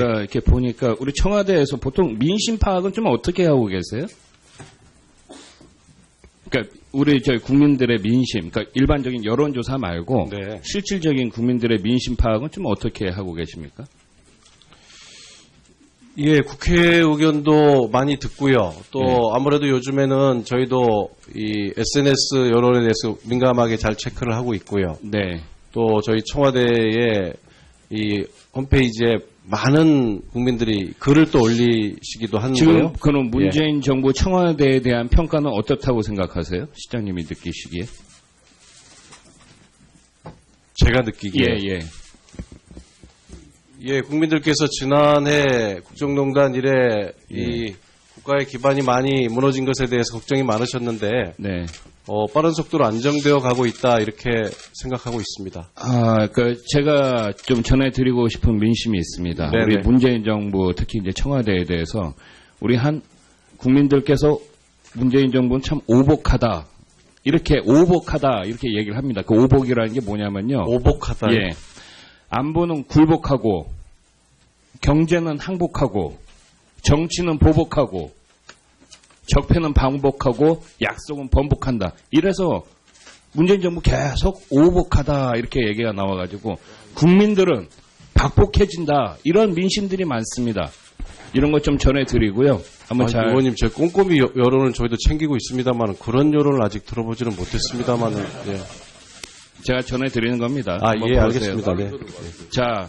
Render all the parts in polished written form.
제가 이렇게 보니까 우리 청와대에서 보통 민심 파악은 좀 어떻게 하고 계세요? 그러니까 우리 저희 국민들의 민심, 그러니까 일반적인 여론조사 말고 네. 실질적인 국민들의 민심 파악은 좀 어떻게 하고 계십니까? 예, 국회 의견도 많이 듣고요. 또 예. 아무래도 요즘에는 저희도 이 SNS 여론에 대해서 민감하게 잘 체크를 하고 있고요. 네. 또 저희 청와대의 이 홈페이지에 많은 국민들이 글을 또 올리시기도 하는데요. 지금 그럼 문재인 정부 청와대에 대한 평가는 어떻다고 생각하세요? 시장님이 느끼시기에? 제가 느끼기에 예. 예, 국민들께서 지난해 국정농단 이래 이 국가의 기반이 많이 무너진 것에 대해서 걱정이 많으셨는데 네. 빠른 속도로 안정되어 가고 있다 이렇게 생각하고 있습니다. 제가 좀 전해드리고 싶은 민심이 있습니다. 네네. 우리 문재인 정부, 특히 이제 청와대에 대해서 우리 한 국민들께서 문재인 정부는 참 오복하다. 이렇게 얘기를 합니다. 그 오복이라는 게 뭐냐면요. 오복하다. 예. 안보는 굴복하고, 경제는 항복하고, 정치는 보복하고, 적폐는 방복하고, 약속은 번복한다. 이래서 문재인 정부 계속 오복하다 이렇게 얘기가 나와가지고 국민들은 박복해진다 이런 민심들이 많습니다. 이런 것 좀 전해드리고요. 한번 잘. 의원님, 저 꼼꼼히 여론을 저희도 챙기고 있습니다만 그런 여론을 아직 들어보지는 못했습니다만은. 예. 제가 전해드리는 겁니다. 예, 한번 보세요. 알겠습니다. 네. 자,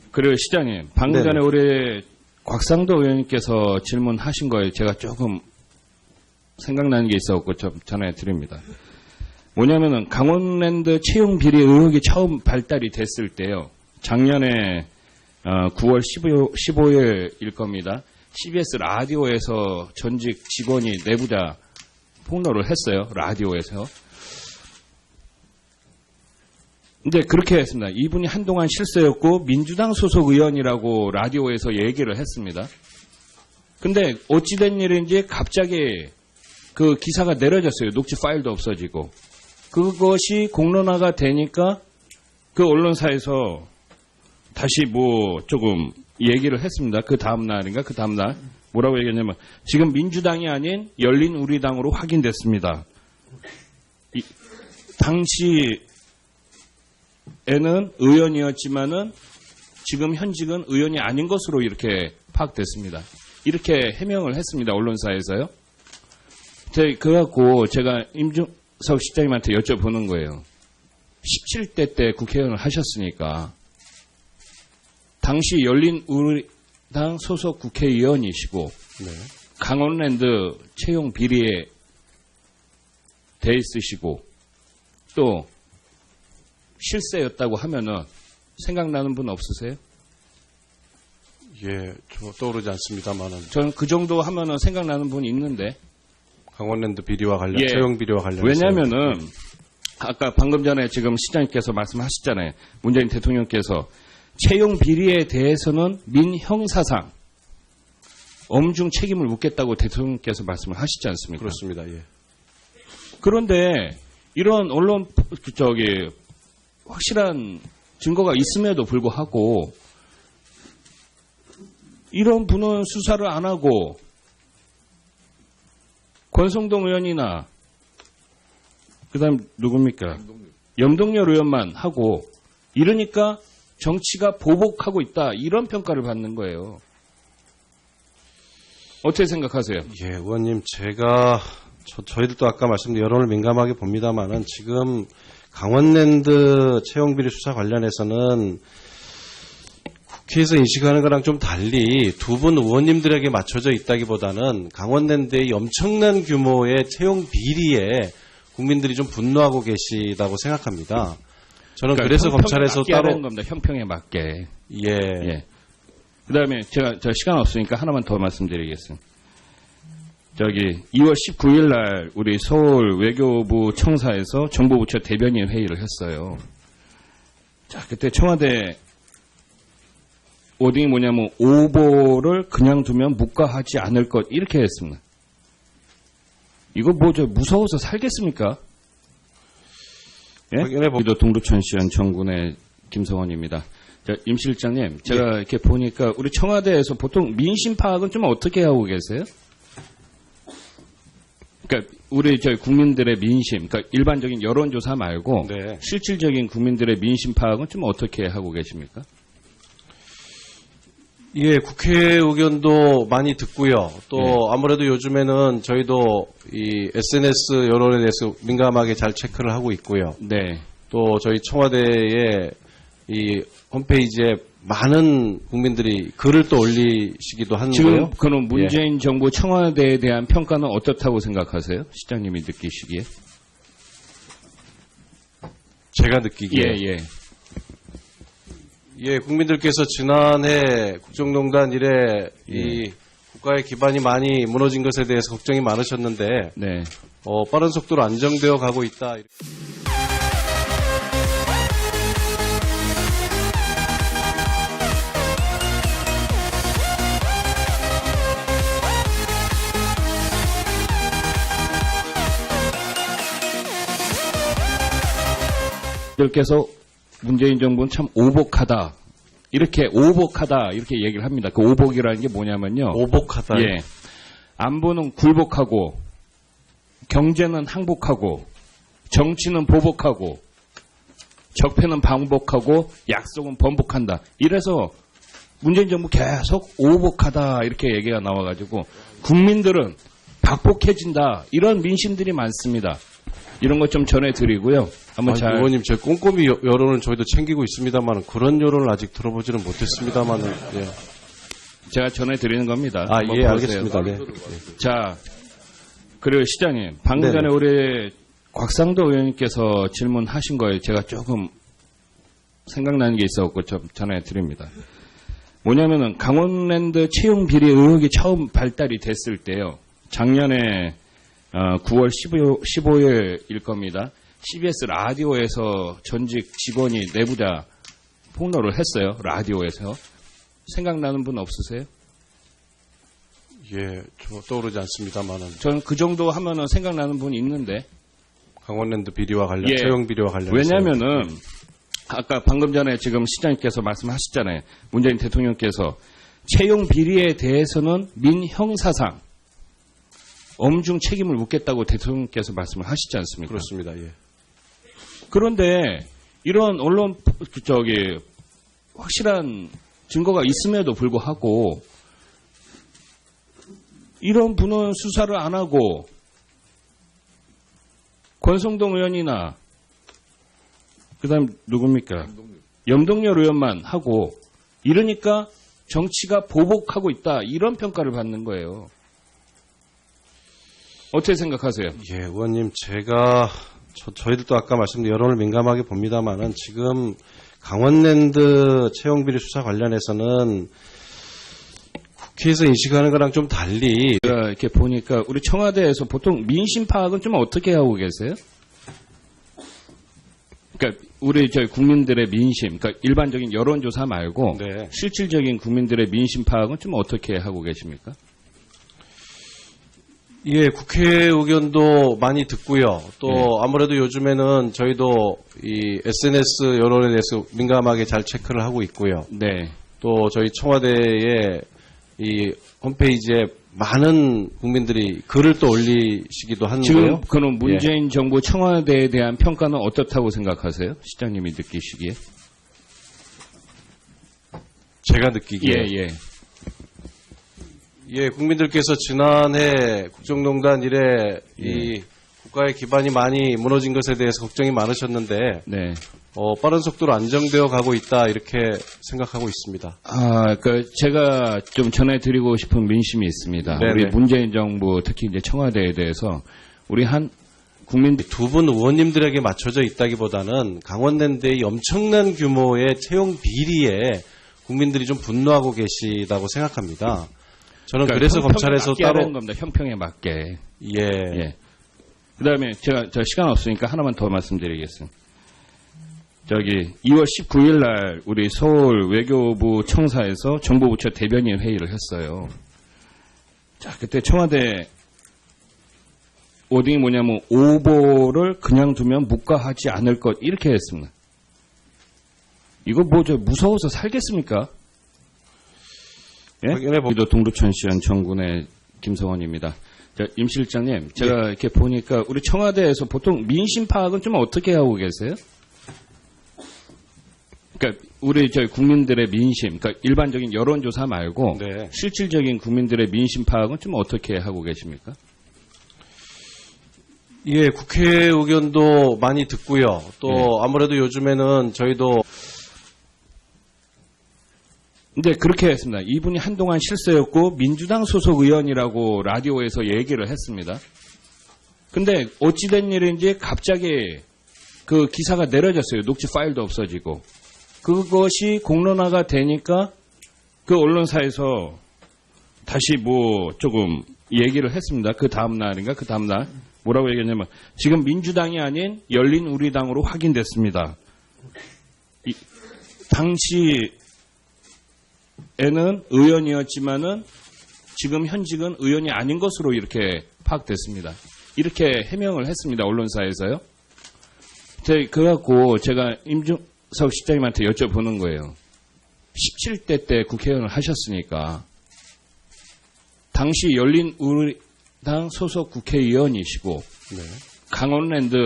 그리고 시장님, 방금 전에 우리 곽상도 의원님께서 질문하신 거에 제가 조금 생각나는 게 있어갖고 좀 전해드립니다. 뭐냐면은 강원랜드 채용 비리 의혹이 처음 발달이 됐을 때요. 작년에 9월 15일일 겁니다. CBS 라디오에서 전직 직원이 내부자 폭로를 했어요. 라디오에서. 근데 그렇게 했습니다. 이분이 한동안 실세였고 민주당 소속 의원이라고 라디오에서 얘기를 했습니다. 근데 어찌된 일인지 갑자기 그 기사가 내려졌어요. 녹취 파일도 없어지고. 그것이 공론화가 되니까 그 언론사에서 다시 조금 얘기를 했습니다. 그 다음날인가? 그 다음날. 뭐라고 얘기했냐면 지금 민주당이 아닌 열린우리당으로 확인됐습니다. 당시에는 의원이었지만은 지금 현직은 의원이 아닌 것으로 이렇게 파악됐습니다. 이렇게 해명을 했습니다. 언론사에서요. 그래갖고 제가 임종석 시장님한테 여쭤보는 거예요. 17대 때 국회의원을 하셨으니까 당시 열린우리당 소속 국회의원이시고 강원랜드 채용 비리에 돼 있으시고 또 실세였다고 하면은 생각나는 분 없으세요? 예, 저 떠오르지 않습니다만은. 저는 그 정도 하면은 생각나는 분이 있는데. 강원랜드 비리와 관련, 채용 비리와 관련해서. 왜냐면은 아까 방금 전에 지금 시장님께서 말씀하셨잖아요. 문재인 대통령께서 채용 비리에 대해서는 민형사상 엄중 책임을 묻겠다고 대통령께서 말씀을 하시지 않습니까? 그렇습니다. 예. 그런데 이런 언론 확실한 증거가 있음에도 불구하고 이런 분은 수사를 안 하고 권성동 의원이나 그다음 누굽니까? 염동열 의원만 하고 이러니까 정치가 보복하고 있다 이런 평가를 받는 거예요. 어떻게 생각하세요? 예, 의원님, 저희들도 아까 말씀드린 여론을 민감하게 봅니다만은 지금 강원랜드 채용비리 수사 관련해서는 국회에서 인식하는 거랑 좀 달리 두 분 의원님들에게 맞춰져 있다기보다는 강원랜드의 엄청난 규모의 채용 비리에 국민들이 좀 분노하고 계시다고 생각합니다. 저는 그래서 검찰에서 따로 하는 겁니다. 형평에 맞게. 예. 그다음에 저 시간 없으니까 하나만 더 말씀드리겠습니다. 2월 19일 날 우리 서울 외교부 청사에서 정보부처 대변인 회의를 했어요. 자, 그때 청와대 워딩이 뭐냐면 오보를 그냥 두면 묵과하지 않을 것 이렇게 했습니다. 이거 무서워서 살겠습니까? 예? 확인해 우리도 동두천시현 정군의 김성원입니다. 임 실장님, 제가 이렇게 보니까 우리 청와대에서 보통 민심 파악은 좀 어떻게 하고 계세요? 그러니까 우리 저희 국민들의 민심, 그러니까 일반적인 여론조사 말고 네. 실질적인 국민들의 민심 파악은 좀 어떻게 하고 계십니까? 예, 국회 의견도 많이 듣고요. 또 네. 아무래도 요즘에는 저희도 이 SNS 여론에 대해서 민감하게 잘 체크를 하고 있고요. 네. 또 저희 청와대의 이 홈페이지에 많은 국민들이 글을 또 올리시기도 하는데요. 지금 그럼 문재인 정부 청와대에 대한 평가는 어떻다고 생각하세요? 시장님이 느끼시기에? 제가 느끼기에 예. 예, 국민들께서 지난해 국정농단 이래 이 국가의 기반이 많이 무너진 것에 대해서 걱정이 많으셨는데 네. 빠른 속도로 안정되어 가고 있다. 들께서 문재인 정부는 참 오복하다. 이렇게 얘기를 합니다. 그 오복이라는 게 뭐냐면요. 오복하다. 예. 안보는 굴복하고, 경제는 항복하고, 정치는 보복하고, 적폐는 방복하고, 약속은 번복한다. 이래서 문재인 정부 계속 오복하다. 이렇게 얘기가 나와가지고, 국민들은 박복해진다. 이런 민심들이 많습니다. 이런 것 좀 전해드리고요. 한번 잘. 의원님, 저 꼼꼼히 여론을 저희도 챙기고 있습니다만 그런 여론을 아직 들어보지는 못했습니다만 예. 제가 전해드리는 겁니다. 아, 한번 예, 보세요. 알겠습니다. 네. 자, 그리고 시장님, 방금 네네. 전에 우리 곽상도 의원님께서 질문하신 거에 제가 조금 생각나는 게 있어갖고 좀 전해드립니다. 뭐냐면은 강원랜드 채용 비리 의혹이 처음 발달이 됐을 때요. 작년에 9월 15일일 겁니다. CBS 라디오에서 전직 직원이 내부자 폭로를 했어요. 라디오에서. 생각나는 분 없으세요? 예, 저 떠오르지 않습니다만은 저는 그 정도 하면은 생각나는 분이 있는데. 강원랜드 비리와 관련, 예. 채용 비리와 관련해서 왜냐면은 아까 방금 전에 지금 시장님께서 말씀하셨잖아요. 문재인 대통령께서 채용 비리에 대해서는 민형사상 엄중 책임을 묻겠다고 대통령께서 말씀을 하시지 않습니까? 그렇습니다. 예. 그런데 이런 언론 확실한 증거가 있음에도 불구하고 이런 분은 수사를 안 하고 권성동 의원이나 그다음 누굽니까? 염동열 의원만 하고 이러니까 정치가 보복하고 있다 이런 평가를 받는 거예요. 어떻게 생각하세요? 예, 의원님, 저희들도 아까 말씀드린 여론을 민감하게 봅니다만은 지금 강원랜드 채용비리 수사 관련해서는 국회에서 인식하는 거랑 좀 달리 제가 이렇게 보니까 우리 청와대에서 보통 민심 파악은 좀 어떻게 하고 계세요? 그러니까 우리 저희 국민들의 민심, 그러니까 일반적인 여론조사 말고 네. 실질적인 국민들의 민심 파악은 좀 어떻게 하고 계십니까? 예, 국회 의견도 많이 듣고요. 또 아무래도 요즘에는 저희도 이 SNS 여론에 대해서 민감하게 잘 체크를 하고 있고요. 네. 또 저희 청와대의 이 홈페이지에 많은 국민들이 글을 또 올리시기도 하는데요. 지금 그럼 문재인 정부 청와대에 대한 평가는 어떻다고 생각하세요? 시장님이 느끼시기에? 제가 느끼기에 예. 예, 국민들께서 지난해 국정농단 이래 이 국가의 기반이 많이 무너진 것에 대해서 걱정이 많으셨는데 네. 빠른 속도로 안정되어 가고 있다 이렇게 생각하고 있습니다. 제가 좀 전해드리고 싶은 민심이 있습니다. 네네. 우리 문재인 정부 특히 이제 청와대에 대해서 우리 한 국민들 두 분 의원님들에게 맞춰져 있다기보다는 강원랜드의 엄청난 규모의 채용 비리에 국민들이 좀 분노하고 계시다고 생각합니다. 저는 그래서 검찰에서 따로 하는 겁니다. 형평에 맞게. 예. 그다음에 저 시간 없으니까 하나만 더 말씀드리겠습니다. 2월 19일 날 우리 서울 외교부 청사에서 정보부처 대변인 회의를 했어요. 자, 그때 청와대 워딩이 뭐냐면 오보를 그냥 두면 묵과하지 않을 것 이렇게 했습니다. 이거 저 무서워서 살겠습니까? 예? 확인해보- 우리도 동두천시현 정군의 김성원입니다. 임 실장님, 제가 이렇게 보니까 우리 청와대에서 보통 민심 파악은 좀 어떻게 하고 계세요? 그러니까 우리 국민들의 민심, 그러니까 일반적인 여론조사 말고 네. 실질적인 국민들의 민심 파악은 좀 어떻게 하고 계십니까? 예, 국회 의견도 많이 듣고요. 또 예. 아무래도 요즘에는 저희도 근데 그렇게 했습니다. 이분이 한동안 실세였고 민주당 소속 의원이라고 라디오에서 얘기를 했습니다. 근데 어찌된 일인지 갑자기 그 기사가 내려졌어요. 녹취 파일도 없어지고. 그것이 공론화가 되니까 그 언론사에서 다시 조금 얘기를 했습니다. 그 다음날인가? 그 다음날. 뭐라고 얘기했냐면 지금 민주당이 아닌 열린우리당으로 확인됐습니다. 당시에는 의원이었지만은 지금 현직은 의원이 아닌 것으로 이렇게 파악됐습니다. 이렇게 해명을 했습니다. 언론사에서요. 그래갖고 제가 임준석 실장님한테 여쭤보는 거예요. 17대 때 국회의원을 하셨으니까 당시 열린우리당 소속 국회의원이시고 네. 강원랜드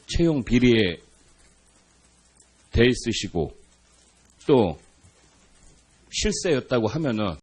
채용 비리에 돼 있으시고 또 실세였다고 하면은